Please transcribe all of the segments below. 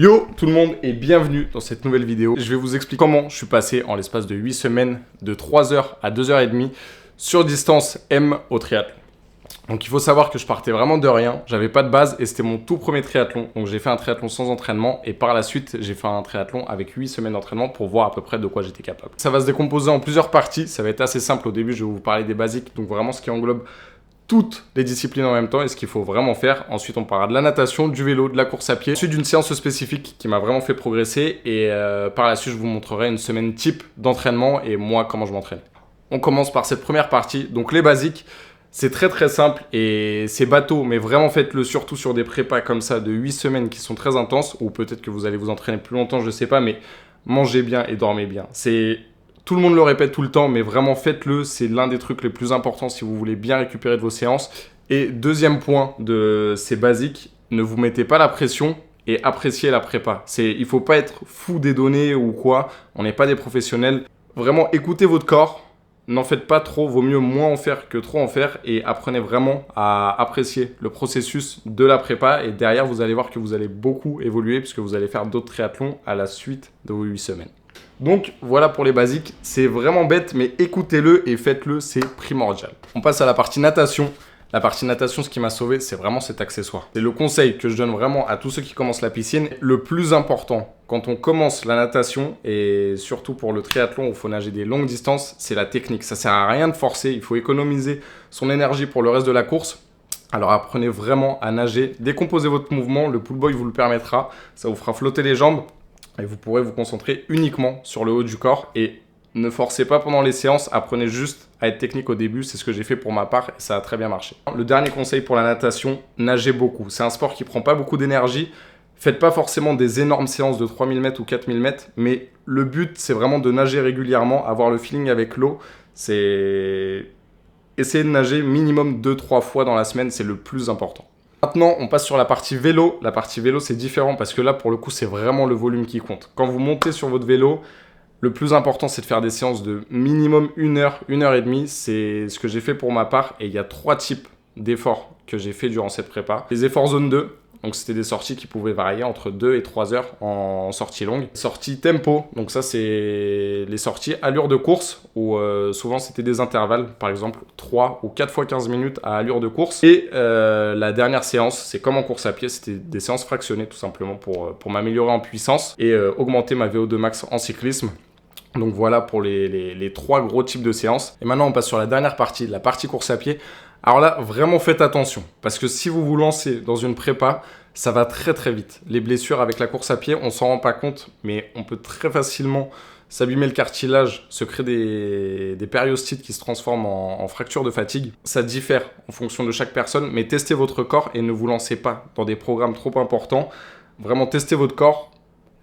Yo tout le monde et bienvenue dans cette nouvelle vidéo. Je vais vous expliquer comment je suis passé en l'espace de 8 semaines de 3 heures à 2h30 sur distance M au triathlon. Donc il faut savoir que je partais vraiment de rien, j'avais pas de base et c'était mon tout premier triathlon. Donc j'ai fait un triathlon sans entraînement et par la suite j'ai fait un triathlon avec 8 semaines d'entraînement pour voir à peu près de quoi j'étais capable. Ça va se décomposer en plusieurs parties, ça va être assez simple au début, je vais vous parler des basiques, donc vraiment ce qui englobe toutes les disciplines en même temps et ce qu'il faut vraiment faire. Ensuite, on parlera de la natation, du vélo, de la course à pied. Ensuite, d'une séance spécifique qui m'a vraiment fait progresser et par la suite, je vous montrerai une semaine type d'entraînement et moi, comment je m'entraîne. On commence par cette première partie. Donc, les basiques, c'est très simple et c'est bateau, mais vraiment faites-le surtout sur des prépas comme ça de 8 semaines qui sont très intenses ou peut-être que vous allez vous entraîner plus longtemps, je sais pas, mais mangez bien et dormez bien. Tout le monde le répète tout le temps, mais vraiment faites-le. C'est l'un des trucs les plus importants si vous voulez bien récupérer de vos séances. Et deuxième point de ces basiques, ne vous mettez pas la pression et appréciez la prépa. Il ne faut pas être fou des données ou quoi. On n'est pas des professionnels. Vraiment, écoutez votre corps. N'en faites pas trop. Vaut mieux moins en faire que trop en faire. Et apprenez vraiment à apprécier le processus de la prépa. Et derrière, vous allez voir que vous allez beaucoup évoluer puisque vous allez faire d'autres triathlons à la suite de vos 8 semaines. Donc voilà pour les basiques, c'est vraiment bête mais écoutez-le et faites-le, c'est primordial. On passe à la partie natation. La partie natation, ce qui m'a sauvé, c'est vraiment cet accessoire. C'est le conseil que je donne vraiment à tous ceux qui commencent la piscine. Le plus important quand on commence la natation et surtout pour le triathlon où il faut nager des longues distances, c'est la technique. Ça sert à rien de forcer, il faut économiser son énergie pour le reste de la course. Alors apprenez vraiment à nager, décomposez votre mouvement, le pull boy vous le permettra, ça vous fera flotter les jambes. Et vous pourrez vous concentrer uniquement sur le haut du corps et ne forcez pas pendant les séances, apprenez juste à être technique au début, c'est ce que j'ai fait pour ma part et ça a très bien marché. Le dernier conseil pour la natation, nagez beaucoup. C'est un sport qui prend pas beaucoup d'énergie, faites pas forcément des énormes séances de 3000 mètres ou 4000 mètres, mais le but c'est vraiment de nager régulièrement, avoir le feeling avec l'eau, essayez de nager minimum 2-3 fois dans la semaine, c'est le plus important. Maintenant, on passe sur la partie vélo. La partie vélo, c'est différent parce que là, pour le coup, c'est vraiment le volume qui compte. Quand vous montez sur votre vélo, le plus important, c'est de faire des séances de minimum 1 heure, 1 heure et demie. C'est ce que j'ai fait pour ma part. Et il y a 3 types d'efforts que j'ai fait durant cette prépa. Les efforts zone 2. Donc, c'était des sorties qui pouvaient varier entre 2 et 3 heures en sortie longue. Sortie tempo. Donc, ça, c'est les sorties allure de course où souvent, c'était des intervalles. Par exemple, 3 ou 4 fois 15 minutes à allure de course. Et la dernière séance, c'est comme en course à pied. C'était des séances fractionnées tout simplement pour m'améliorer en puissance et augmenter ma VO2 max en cyclisme. Donc, voilà pour les 3 gros types de séances. Et maintenant, on passe sur la dernière partie, la partie course à pied. Alors là, vraiment faites attention, parce que si vous vous lancez dans une prépa, ça va très vite. Les blessures avec la course à pied, on s'en rend pas compte, mais on peut très facilement s'abîmer le cartilage, se créer des périostites qui se transforment en fractures de fatigue. Ça diffère en fonction de chaque personne, mais testez votre corps et ne vous lancez pas dans des programmes trop importants. Vraiment, testez votre corps,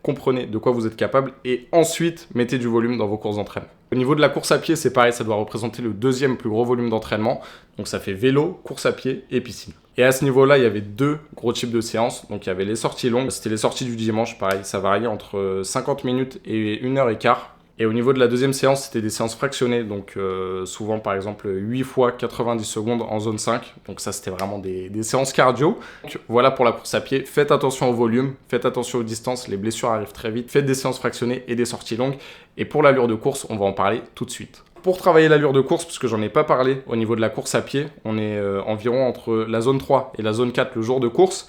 comprenez de quoi vous êtes capable et ensuite mettez du volume dans vos courses d'entraînement. Au niveau de la course à pied, c'est pareil, ça doit représenter le deuxième plus gros volume d'entraînement. Donc ça fait vélo, course à pied et piscine. Et à ce niveau-là, il y avait 2 gros types de séances. Donc il y avait les sorties longues, c'était les sorties du dimanche, pareil, ça variait entre 50 minutes et 1 heure et quart. Et au niveau de la deuxième séance, c'était des séances fractionnées, donc souvent par exemple 8 fois 90 secondes en zone 5. Donc ça, c'était vraiment des séances cardio. Donc voilà pour la course à pied. Faites attention au volume, faites attention aux distances, les blessures arrivent très vite. Faites des séances fractionnées et des sorties longues. Et pour l'allure de course, on va en parler tout de suite. Pour travailler l'allure de course, puisque j'en ai pas parlé au niveau de la course à pied, on est environ entre la zone 3 et la zone 4 le jour de course.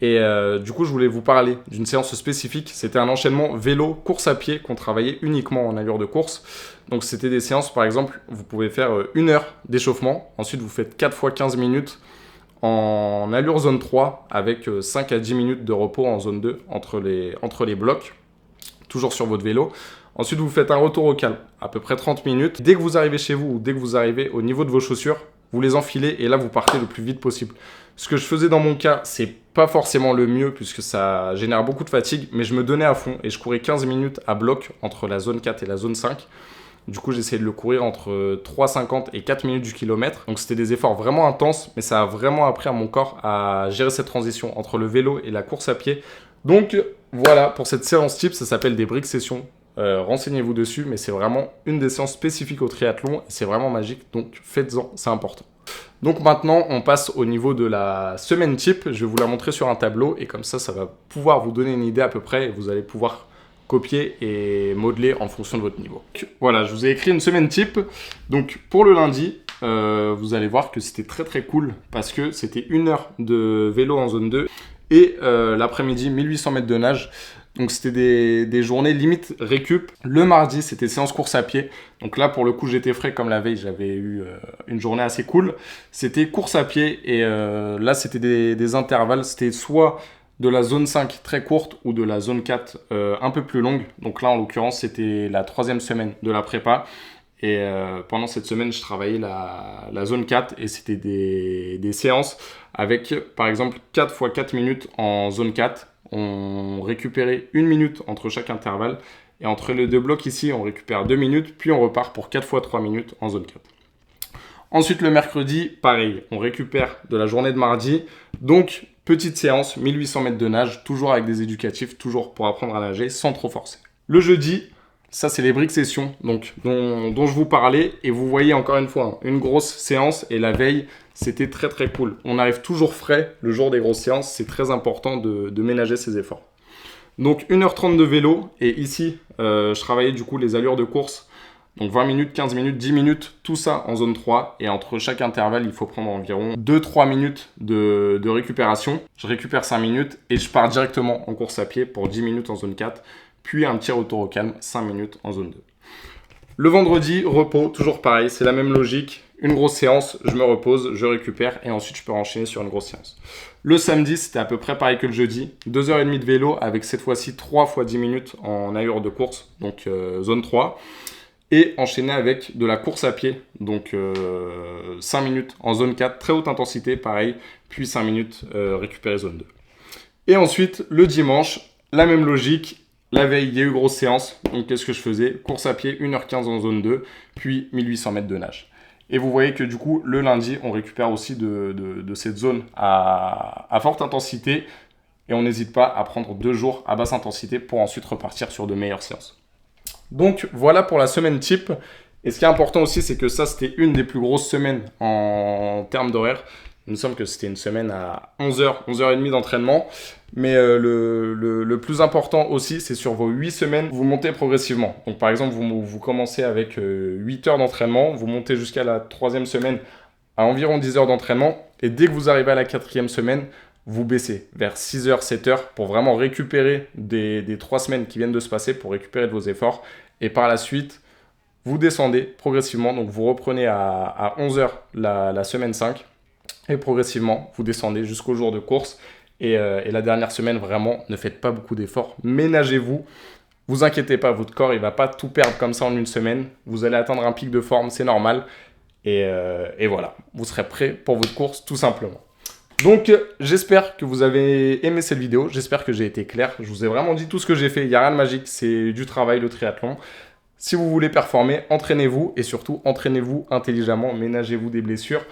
Et du coup, je voulais vous parler d'une séance spécifique. C'était un enchaînement vélo-course à pied qu'on travaillait uniquement en allure de course. Donc, c'était des séances, par exemple, vous pouvez faire 1 heure d'échauffement. Ensuite, vous faites 4 fois 15 minutes en allure zone 3 avec 5 à 10 minutes de repos en zone 2 entre les blocs, toujours sur votre vélo. Ensuite, vous faites un retour au calme, à peu près 30 minutes. Dès que vous arrivez chez vous ou dès que vous arrivez au niveau de vos chaussures, vous les enfilez et là, vous partez le plus vite possible. Ce que je faisais dans mon cas, c'est pas forcément le mieux puisque ça génère beaucoup de fatigue, mais je me donnais à fond et je courais 15 minutes à bloc entre la zone 4 et la zone 5. Du coup, j'essayais de le courir entre 3,50 et 4 minutes du kilomètre. Donc, c'était des efforts vraiment intenses, mais ça a vraiment appris à mon corps à gérer cette transition entre le vélo et la course à pied. Donc, voilà, pour cette séance type, ça s'appelle des briques sessions. Renseignez-vous dessus, mais c'est vraiment une des séances spécifiques au triathlon et c'est vraiment magique, donc faites-en, c'est important. Donc maintenant, on passe au niveau de la semaine type. Je vais vous la montrer sur un tableau et comme ça va pouvoir vous donner une idée à peu près et vous allez pouvoir copier et modeler en fonction de votre niveau. Voilà, je vous ai écrit une semaine type. Donc pour le lundi, vous allez voir que c'était très cool parce que c'était 1 heure de vélo en zone 2 et l'après-midi 1800 mètres de nage. Donc c'était des journées limite récup. Le mardi, c'était séance course à pied. Donc là, pour le coup, j'étais frais comme la veille. J'avais eu une journée assez cool. C'était course à pied et là, c'était des intervalles. C'était soit de la zone 5 très courte ou de la zone 4 un peu plus longue. Donc là, en l'occurrence, c'était la 3e semaine de la prépa. Et pendant cette semaine, je travaillais la zone 4 et c'était des séances avec, par exemple, 4 x 4 minutes en zone 4. On récupérait 1 minute entre chaque intervalle. Et entre les 2 blocs ici, on récupère 2 minutes. Puis on repart pour 4 x 3 minutes en zone 4. Ensuite, le mercredi, pareil. On récupère de la journée de mardi. Donc, petite séance, 1800 mètres de nage. Toujours avec des éducatifs, toujours pour apprendre à nager sans trop forcer. Le jeudi, ça, c'est les briques sessions donc, dont je vous parlais. Et vous voyez encore une fois, une grosse séance. Et la veille, c'était très cool. On arrive toujours frais le jour des grosses séances. C'est très important de ménager ses efforts. Donc 1h30 de vélo. Et ici, je travaillais du coup les allures de course. Donc 20 minutes, 15 minutes, 10 minutes, tout ça en zone 3. Et entre chaque intervalle, il faut prendre environ 2-3 minutes de récupération. Je récupère 5 minutes et je pars directement en course à pied pour 10 minutes en zone 4. Puis un petit retour au calme, 5 minutes en zone 2. Le vendredi, repos, toujours pareil, c'est la même logique. Une grosse séance, je me repose, je récupère et ensuite je peux enchaîner sur une grosse séance. Le samedi, c'était à peu près pareil que le jeudi. 2h30 de vélo avec cette fois-ci 3 x 10 minutes en allure de course, donc zone 3. Et enchaîner avec de la course à pied, donc 5 minutes en zone 4, très haute intensité, pareil, puis 5 minutes récupérer zone 2. Et ensuite, le dimanche, la même logique. La veille, il y a eu grosse séance, donc qu'est-ce que je faisais? Course à pied, 1h15 en zone 2, puis 1800 mètres de nage. Et vous voyez que du coup, le lundi, on récupère aussi de cette zone à forte intensité. Et on n'hésite pas à prendre 2 jours à basse intensité pour ensuite repartir sur de meilleures séances. Donc voilà pour la semaine type. Et ce qui est important aussi, c'est que ça, c'était une des plus grosses semaines en termes d'horaire. Il me semble que c'était une semaine à 11h, 11h30 d'entraînement. Mais le plus important aussi, c'est sur vos 8 semaines, vous montez progressivement. Donc par exemple, vous commencez avec 8 heures d'entraînement, vous montez jusqu'à la 3e semaine à environ 10 heures d'entraînement. Et dès que vous arrivez à la 4e semaine, vous baissez vers 6 heures, 7 heures pour vraiment récupérer des 3 semaines qui viennent de se passer, pour récupérer de vos efforts. Et par la suite, vous descendez progressivement. Donc vous reprenez à 11 heures la semaine 5. Et progressivement, vous descendez jusqu'au jour de course. Et la dernière semaine, vraiment, ne faites pas beaucoup d'efforts. Ménagez-vous. Vous inquiétez pas, votre corps, il ne va pas tout perdre comme ça en une semaine. Vous allez atteindre un pic de forme, c'est normal. Et voilà, vous serez prêt pour votre course, tout simplement. Donc, j'espère que vous avez aimé cette vidéo. J'espère que j'ai été clair. Je vous ai vraiment dit tout ce que j'ai fait. Il n'y a rien de magique, c'est du travail, le triathlon. Si vous voulez performer, entraînez-vous. Et surtout, entraînez-vous intelligemment. Ménagez-vous des blessures.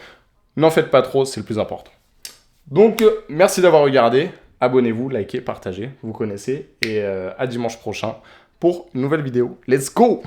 N'en faites pas trop, c'est le plus important. Donc, merci d'avoir regardé. Abonnez-vous, likez, partagez, vous connaissez. Et à dimanche prochain pour une nouvelle vidéo. Let's go!